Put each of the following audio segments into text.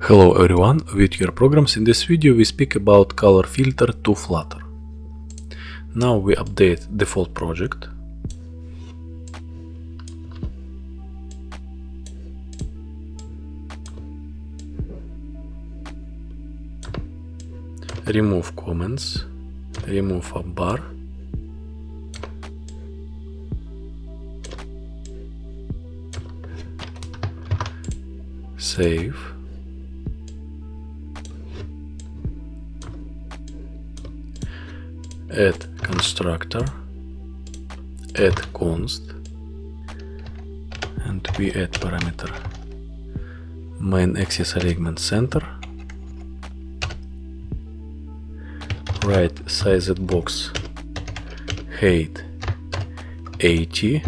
Hello everyone, with your programs. In this video we speak about ColorFiltered to Flutter. Now we update default project. Remove comments, remove up bar, save, add constructor, add const, and we add parameter main axis alignment center, right sized box height 80,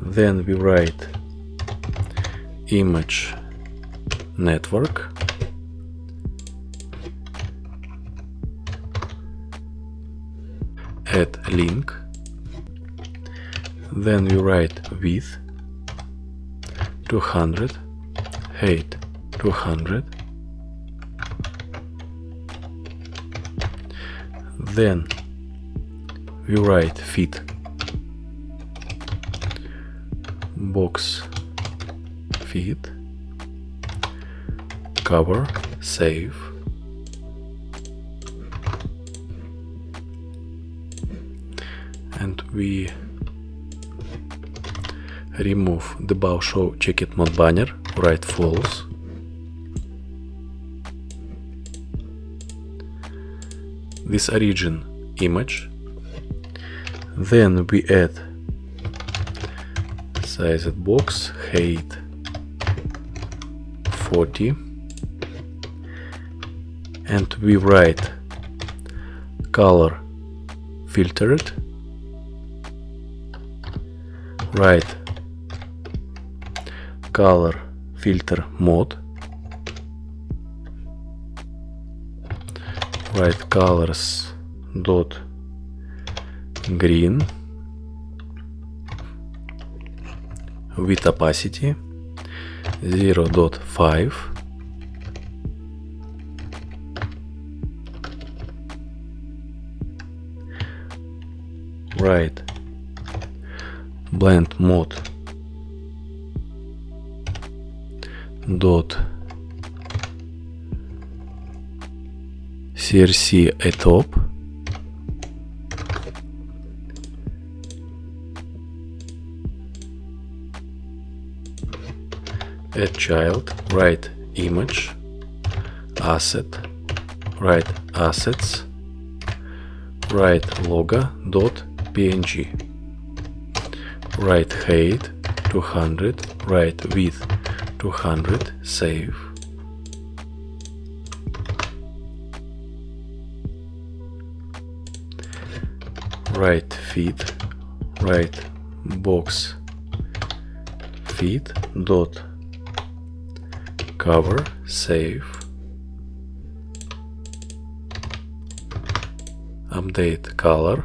then we write image network, add link, then we write width 200, height 200, then we write fit box fit, cover, save, and we remove the bow show checked mode banner, write false, this origin image, then we add sized box height 40, and we write color filtered, write color filter mode, write colors dot green with opacity 0.5, write blend mode dot crc atop, add child, write image, asset, write assets, write logo dot png, write height 200, write width 200, save, write fit, write box fit dot cover, save, update color,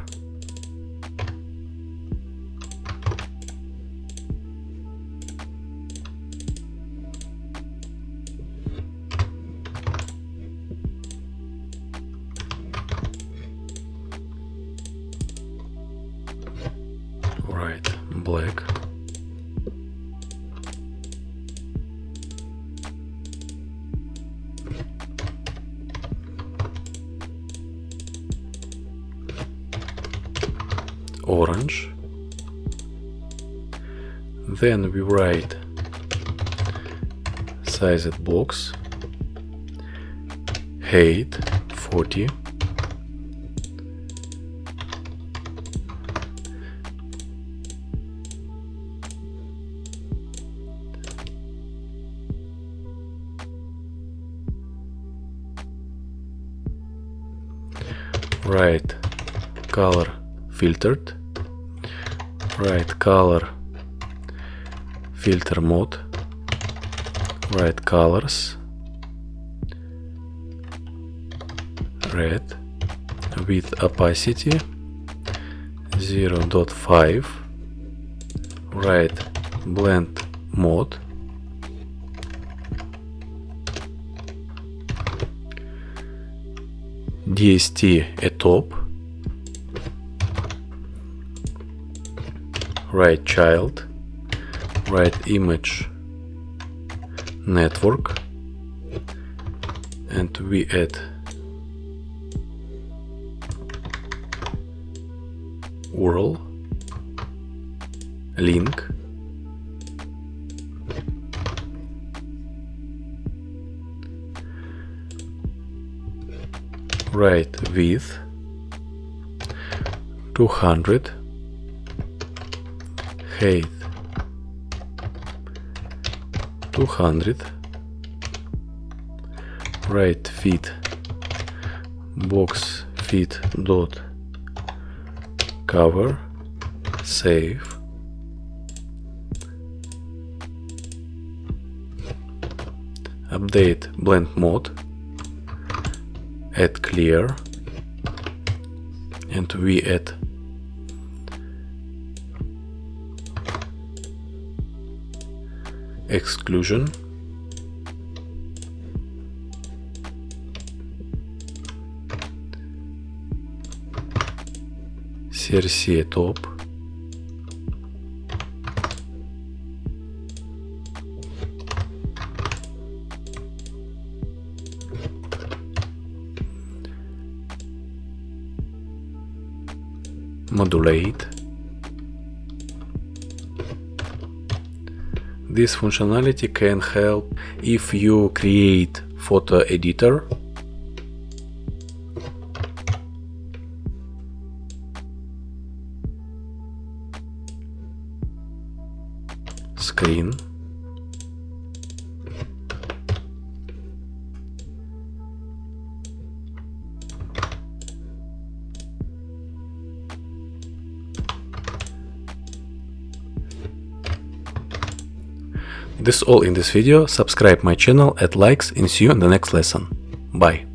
write black, orange, then we write sized box height 40, write color filtered, write color filter mode, write colors red with opacity 0.5, write blend mode DST atop, right child, right image network, and we add URL, link, right width 200, height 200, right fit box fit dot cover, save, update blend mode, add clear, and we add exclusion, CRC top, modulate. This functionality can help if you create photo editor, screen, This is all in this video. Subscribe my channel, add likes, and see you in the next lesson. Bye.